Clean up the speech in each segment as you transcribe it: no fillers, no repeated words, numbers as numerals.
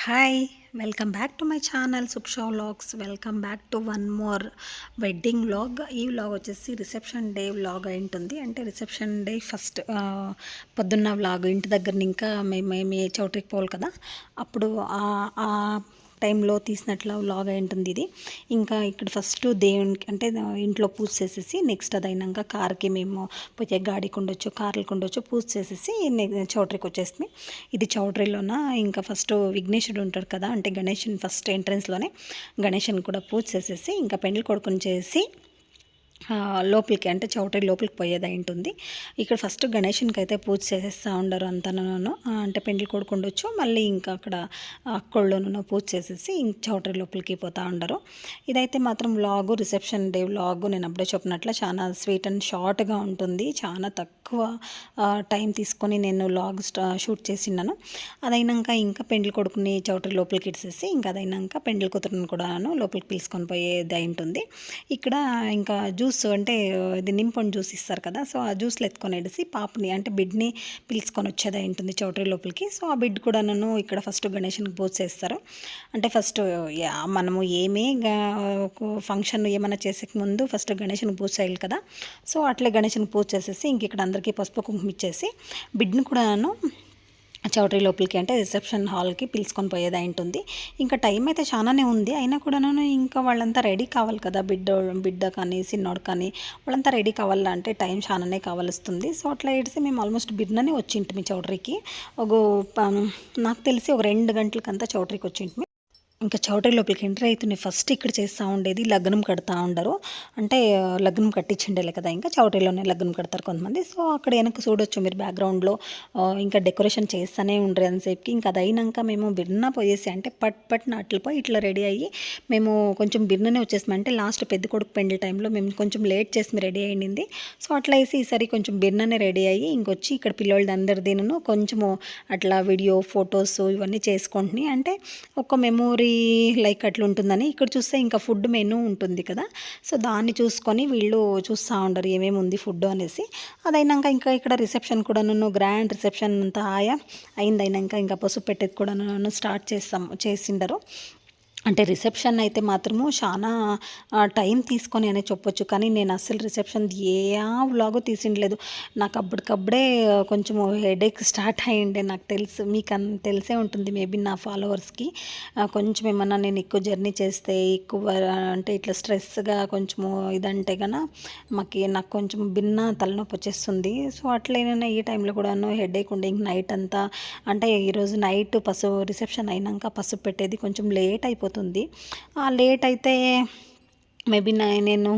Hi! Welcome back to my channel Suksha vlogs. Welcome back to one more wedding vlog. ఈ vlog వచ్చేసి reception day vlog అయి ఉంటుంది. అంటే reception day first పొద్దున్న vlog ఇంటి దగ్గర ఇంకా మేము చౌటరీకి పోవాలి కదా, అప్పుడు ఆ టైంలో తీసినట్లు వ్లాగ్ అయి ఉంటుంది ఇది. ఇంకా ఇక్కడ ఫస్ట్ దేవునికి అంటే ఇంట్లో పూజ చేసేసి నెక్స్ట్ అదైనాక కార్కి మేము పోతే గాడికి ఉండొచ్చు, కార్లకు ఉండొచ్చు, పూజ చేసేసి చౌటరీకి వచ్చేస్తుంది. ఇది చౌటరీలోన ఇంకా ఫస్ట్ విఘ్నేశుడు ఉంటాడు కదా, అంటే గణేషుని ఫస్ట్ ఎంట్రన్స్లోనే గణేషుని కూడా పూజ చేసేసి ఇంకా పెండ్లి కొడుకుని చేసి లోపలికి అంటే చౌటరీ లోపలికి పోయేది ఉంటుంది. ఇక్కడ ఫస్ట్ గణేషునికి అయితే పూజ చేసేస్తూ ఉండరు అంతను, అంటే పెండ్లి కొడుకు ఉండొచ్చు, మళ్ళీ ఇంకా అక్కడ అక్కళ్ళలోనూ పూజ చేసేసి ఇంక చౌటరీ లోపలికి పోతూ ఉండరు. ఇదైతే మాత్రం వ్లాగు రిసెప్షన్ డే వ్లాగు నేను అప్పుడే చెప్పినట్లు చాలా స్వీట్ అండ్ షార్ట్గా ఉంటుంది. చాలా తక్కువ టైం తీసుకొని నేను వ్లాగ్ షూట్ చేసినాను. అదైనాక ఇంకా పెండ్లి కొడుకుని చౌటరీ లోపలికి ఇచ్చేసి ఇంకా అదైనాక పెండ్లి కూతురుని కూడాను లోపలికి పిలుచుకొని పోయేది ఉంటుంది. ఇక్కడ ఇంకా జ్యూస్ అంటే ఇది నింపొని జ్యూస్ ఇస్తారు కదా, సో ఆ జ్యూస్లో ఎత్తుకొని వేసి పాపని అంటే బిడ్ని పిలుచుకొని వచ్చేది ఉంటుంది చౌటరీ లోపలికి. సో ఆ బిడ్ కూడా నన్ను ఇక్కడ ఫస్ట్ గణేషునికి పూజ చేస్తారు. అంటే ఫస్ట్ మనము ఫంక్షన్ ఏమైనా చేసే ముందు ఫస్ట్ గణేషునికి పూజ చేయాలి కదా, సో అట్లే గణేషునికి పూజ చేసేసి ఇంక ఇక్కడ అందరికీ పసుపు కుంకుమ ఇచ్చేసి బిడ్ని కూడాను చౌటరీ లోపలికి అంటే రిసెప్షన్ హాల్కి పిలుచుకొని పోయేది ఉంటుంది. ఇంకా టైం అయితే చాలానే ఉంది, అయినా కూడాను ఇంకా వాళ్ళంతా రెడీ కావాలి కదా, బిడ్డ కానీ సిన్నోడు కానీ వాళ్ళంతా రెడీ కావాలంటే టైం చాలానే కావాల్స్తుంది. సో అట్లా ఏడిసి మేము ఆల్మోస్ట్ బిడ్డనే వచ్చింటి మీ చౌటరీకి. నాకు తెలిసి ఒక 2 గంటలకంతా చౌటరీకి వచ్చింటి. ఇంకా చౌటరీ లోపలికి ఎంటర్ అవుతున్నాయి. ఫస్ట్ ఇక్కడ చేస్తూ ఉండేది లగ్నం కడతా ఉండరు, అంటే లగ్నం కట్టించిండేలే కదా, ఇంకా చౌటరీలోనే లగ్నం కడతారు కొంతమంది. సో అక్కడ వెనక చూడొచ్చు మీరు బ్యాక్గ్రౌండ్లో ఇంకా డెకరేషన్ చేస్తూనే ఉండరు అంతసేపుకి. ఇంకా అది అయినాక మేము బిర్న పోయేసి అంటే పట్ అట్లపోయి ఇట్లా రెడీ అయ్యి మేము కొంచెం బిర్ననే వచ్చేసాం. అంటే లాస్ట్ పెద్ద కొడుకు పెండ్లి టైంలో మేము కొంచెం లేట్ చేసి రెడీ అయ్యింది. సో అట్లా వేసి ఈసారి కొంచెం బిర్ననే రెడీ అయ్యి ఇంకొచ్చి ఇక్కడ పిల్లోళ్ళది అందరిదీను కొంచెము అట్లా వీడియో ఫొటోస్ ఇవన్నీ చేసుకుంటున్నాయి. అంటే ఒక మెమోరీ లైక్ అట్లా ఉంటుందని. ఇక్కడ చూస్తే ఇంకా ఫుడ్ మెనూ ఉంటుంది కదా, సో దాన్ని చూసుకొని వీళ్ళు చూస్తూ ఉండరు ఏమేమి ఉంది ఫుడ్ అనేసి. అదైనాక ఇంకా ఇక్కడ రిసెప్షన్ కూడా నన్ను గ్రాండ్ రిసెప్షన్ అంతా అయినాక ఇంకా పసుపు పెట్టేది కూడా నన్ను స్టార్ట్ చేసిండరు. అంటే రిసెప్షన్ అయితే మాత్రము చాలా టైం తీసుకొని అనే చెప్పొచ్చు, కానీ నేను అస్సలు రిసెప్షన్ వ్లాగు తీసిండలేదు. నాకు అప్పటికప్పుడే కొంచెం హెడేక్ స్టార్ట్ అయ్యిండే. నాకు తెలుసు, మీకు తెలిసే ఉంటుంది మేబీ నా ఫాలోవర్స్కి. కొంచెం ఏమన్నా నేను ఎక్కువ జర్నీ చేస్తే ఎక్కువ అంటే ఇట్లా స్ట్రెస్గా కొంచెము ఇదంటే కన్నా నాకు కొంచెం తలనొప్పి వచ్చేస్తుంది. సో అట్లయినా ఈ టైంలో కూడాను హెడేక్ ఉండే. ఇంక నైట్ అంతా అంటే ఈరోజు నైట్ రిసెప్షన్ అయినాక పసుపు పెట్టేది కొంచెం లేట్ అయిపోతుంది. లేట్ అయితే మేబీ నేను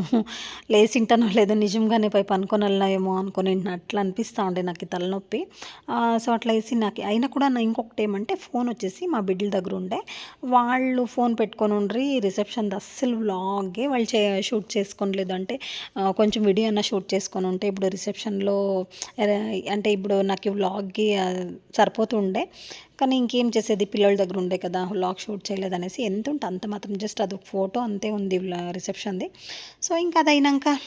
లేచింటానో లేదో నిజంగానే పోయి పనుకొనలేమో అనుకుని అట్లా అనిపిస్తూ ఉండే నాకు ఈ తలనొప్పి. సో అట్లా వేసి నాకు అయినా కూడా ఇంకొకటి ఏమంటే ఫోన్ వచ్చేసి మా బిడ్డల దగ్గర ఉండే, వాళ్ళు ఫోన్ పెట్టుకొని ఉండ్రి రిసెప్షన్ అస్సలు వ్లాగే వాళ్ళు షూట్ చేసుకోలేదు. అంటే కొంచెం వీడియో అన్నా షూట్ చేసుకొని ఉంటే ఇప్పుడు రిసెప్షన్లో అంటే ఇప్పుడు నాకు వ్లాగ్కి సరిపోతుండే. కానీ ఇంకేం చేసేది, పిల్లల దగ్గర ఉండే కదా, వ్లాగ్ షూట్ చేయలేదనేసి ఎంత ఉంటే అంత మాత్రం జస్ట్ అదొక ఫోటో అంతే ఉంది రిసెప్షన్ది. సో ఇంకా అదైనాక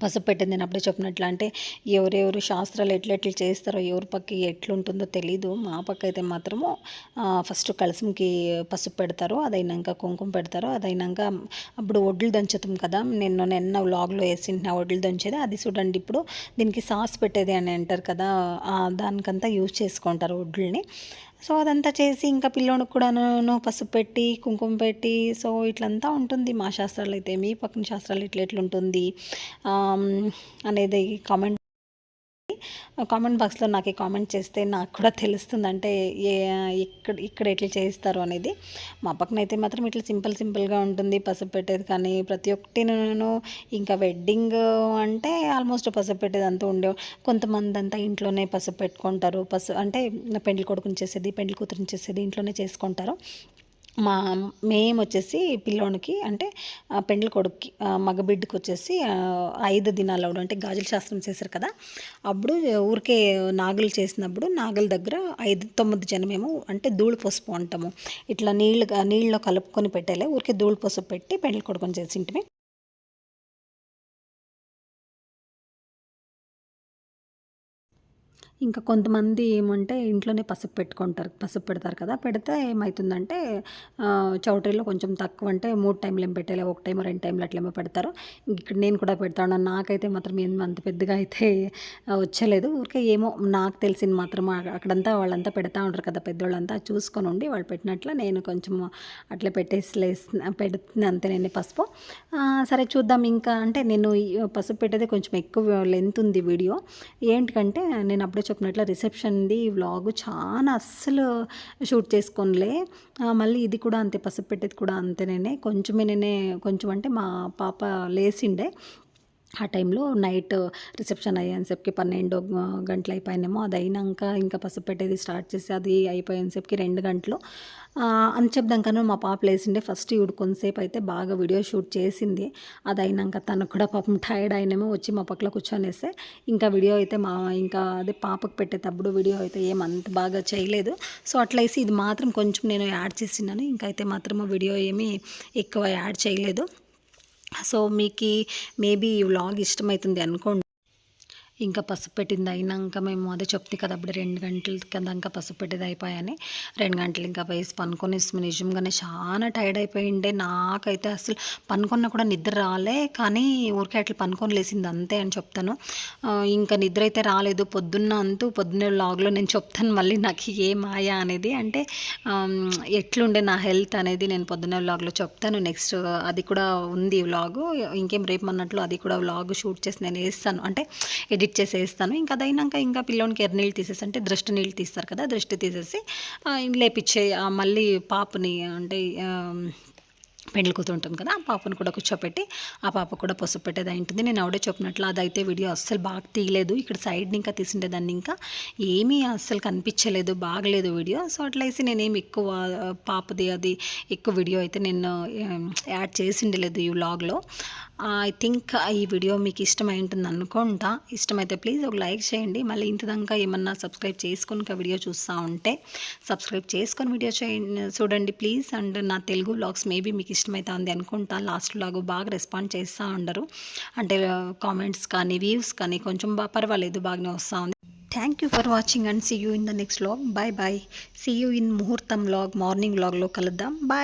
పసుపు పెట్టింది. నేను అప్పుడే చెప్పినట్లు అంటే ఎవరెవరు శాస్త్రాలు ఎట్లెట్లు చేస్తారో ఎవరి పక్క ఎట్లుంటుందో తెలీదు. మా పక్క అయితే మాత్రము ఫస్ట్ కలసంకి పసుపు పెడతారు, అదైనాక కుంకుమ పెడతారు, అదైనాక అప్పుడు వడ్లు దంచుతాం కదా, నిన్న వ్లాగ్లో వేసింటిన వడ్లు దంచేది అది చూడండి. ఇప్పుడు దీనికి సాస్ పెట్టేది అని అంటారు కదా, దానికంతా యూజ్ చేసుకుంటారు వడ్లని. సో అదంతా చేసి ఇంకా పిల్లోనికి కూడా పసుపు పెట్టి కుంకుమ పెట్టి సో ఇట్లంతా ఉంటుంది మా శాస్త్రాలు. అయితే మీ పక్కన శాస్త్రాలు ఎట్లుంటుంది అనేది కామెంట్ బాక్స్లో నాకు కామెంట్ చేస్తే నాకు కూడా తెలుస్తుంది, అంటే ఇక్కడ ఎట్లా చేస్తారు అనేది. మా పక్కన అయితే మాత్రం ఇట్లా సింపుల్గా ఉంటుంది పసుపు పెట్టేది. కానీ ప్రతి ఒక్కటి నేను ఇంకా వెడ్డింగ్ అంటే ఆల్మోస్ట్ పసుపు పెట్టేది అంతా ఉండే. కొంతమంది అంతా ఇంట్లోనే పసుపు పెట్టుకుంటారు, అంటే పెండ్లి కొడుకుని చేసేది పెండ్లి కూతురుని చేసేది ఇంట్లోనే చేసుకుంటారు. మేము వచ్చేసి పిల్లోనికి అంటే పెండ్లి కొడుక్కి మగబిడ్డకి వచ్చేసి 5 దినాలు అంటే గాజుల శాస్త్రం చేశారు కదా, అప్పుడు ఊరికే నాగులు చేసినప్పుడు నాగుల దగ్గర 9 జనమేమో అంటే ధూళి పసుపు అంటాము, ఇట్లా నీళ్ళలో కలుపుకొని పెట్టేలే ఊరికే ధూళి పసుపు పెట్టి పెండ్లి కొడుకుని చేసింటిమి. ఇంకా కొంతమంది ఏమంటే ఇంట్లోనే పసుపు పెట్టుకుంటారు, పసుపు పెడతారు కదా, పెడితే ఏమవుతుందంటే చౌటరీలో కొంచెం తక్కువ అంటే 3 టైంలు ఏం పెట్టాలి, 1 టైం 2 టైంలు అట్లేమో పెడతారు. ఇక్కడ నేను కూడా పెడతాను. నాకైతే మాత్రం ఏం అంత పెద్దగా అయితే వచ్చలేదు. ఊరికే ఏమో నాకు తెలిసింది మాత్రం అక్కడంతా వాళ్ళంతా పెడతా ఉంటారు కదా పెద్దోళ్ళంతా, చూసుకొని ఉండి వాళ్ళు పెట్టినట్లు నేను కొంచెం అట్లా పెడుతుంది అంతే నేను పసుపు. సరే చూద్దాం. ఇంకా అంటే నేను పసుపు పెట్టేది కొంచెం ఎక్కువ లెంత్ ఉంది వీడియో. ఏంటికంటే నేను అప్పుడే చెప్పినట్లు రిసెప్షన్ది వ్లాగు చాలా అస్సలు షూట్ చేసుకోనిలే. మళ్ళీ ఇది కూడా అంతే, పసుపు పెట్టేది కూడా అంతేనే. కొంచెం అంటే మా పాప లేచిండే ఆ టైంలో నైట్ రిసెప్షన్ అయ్యేసేపుకి 12 గంటలు అయిపోయినేమో. అది అయినాక ఇంకా పసుపు పెట్టేది స్టార్ట్ చేసి అది అయిపోయేసేపుకి 2 గంటలు అని చెప్దాకను మా పాప లేచిండే. ఫస్ట్ ఈవిడ కొంతసేపు అయితే బాగా వీడియో షూట్ చేసింది. అది అయినాక తనకు కూడా పాపం టైర్డ్ అయినేమో వచ్చి మా పక్కన కూర్చొనేస్తే ఇంకా వీడియో అయితే ఇంకా అదే పాపకు పెట్టేటప్పుడు వీడియో అయితే ఏమంత బాగా చేయలేదు. సో అట్లయిసి ఇది మాత్రం కొంచెం నేను యాడ్ చేసినాను. ఇంకైతే మాత్రం వీడియో ఏమీ ఎక్కువ యాడ్ చేయలేదు. సో మీకు మేబీ ఈ వ్లాగ్ ఇష్టమవుతుంది అనుకోండి. ఇంకా పసుపు పెట్టింది అయినాక మేము అదే చెప్తే కదా అప్పుడు 2 గంటల దాకా పసుపు పెట్టేది అయిపోయాయని. 2 గంటలు ఇంకా వేసి పనుకొనేసి నిజంగానే చాలా టైర్డ్ అయిపోయిండే. నాకైతే అసలు పనుకున్నా కూడా నిద్ర రాలే, కానీ ఊరికే అట్లా పనుకొని లేసింది అంతే అని చెప్తాను. ఇంకా నిద్ర అయితే రాలేదు పొద్దున్నే వ్లాగ్లో నేను చెప్తాను మళ్ళీ నాకు ఏ మాయా అనేది, అంటే ఎట్లుండే నా హెల్త్ అనేది నేను పొద్దున్నే వ్లాగ్లో చెప్తాను. నెక్స్ట్ అది కూడా ఉంది వ్లాగు, ఇంకేం రేపు అన్నట్లు అది కూడా వ్లాగ్ షూట్ చేసి నేను వేస్తాను, అంటే ఎడిట్ చేసేస్తాను. ఇంకా అదైనాక ఇంకా పిల్లోనికి ఎర్రనీళ్ళు తీసేసి, అంటే దృష్టి నీళ్ళు తీస్తారు కదా, దృష్టి తీసేసి లేపిచ్చే మళ్ళీ పాపని అంటే పెండ్లి కూతుంటుంది కదా, ఆ పాపను కూడా కూర్చోపెట్టి ఆ పాప కూడా పసుపు పెట్టేది ఉంటుంది. నేను ఆవిడే చెప్పినట్లు అదైతే వీడియో అస్సలు బాగా తీయలేదు. ఇక్కడ సైడ్ని ఇంకా తీసిండే దాన్ని ఇంకా ఏమీ అస్సలు కనిపించలేదు, బాగలేదు వీడియో. సో అట్లయిసి నేనేమి ఎక్కువ పాపది అది ఎక్కువ వీడియో అయితే నేను యాడ్ చేసిండలేదు ఈ వ్లాగ్లో. ఐ థింక్ ఈ వీడియో మీకు ఇష్టమై ఉంటుంది అనుకుంటా. ఇష్టమైతే ప్లీజ్ ఒక లైక్ చేయండి. మళ్ళీ ఇంతదాకా ఏమన్నా సబ్స్క్రైబ్ చేసుకొని వీడియో చూస్తూ ఉంటే సబ్స్క్రైబ్ చేసుకొని వీడియో చూడండి ప్లీజ్. అండ్ నా తెలుగు వ్లాగ్స్ మేబీ మీకు ఇష్టమైతే ఉంది అనుకుంటా. లాస్ట్ వ్లాగ్ బాగా రెస్పాండ్ చేస్తూ ఉండరు, అంటే కామెంట్స్ కానీ వ్యూస్ కానీ కొంచెం పర్వాలేదు బాగానే వస్తూ ఉంది. Thank you for watching and see you in the next vlog. Bye bye. See you in ముహూర్తం వ్లాగ్, మార్నింగ్ వ్లాగ్లో కలుద్దాం. బాయ్.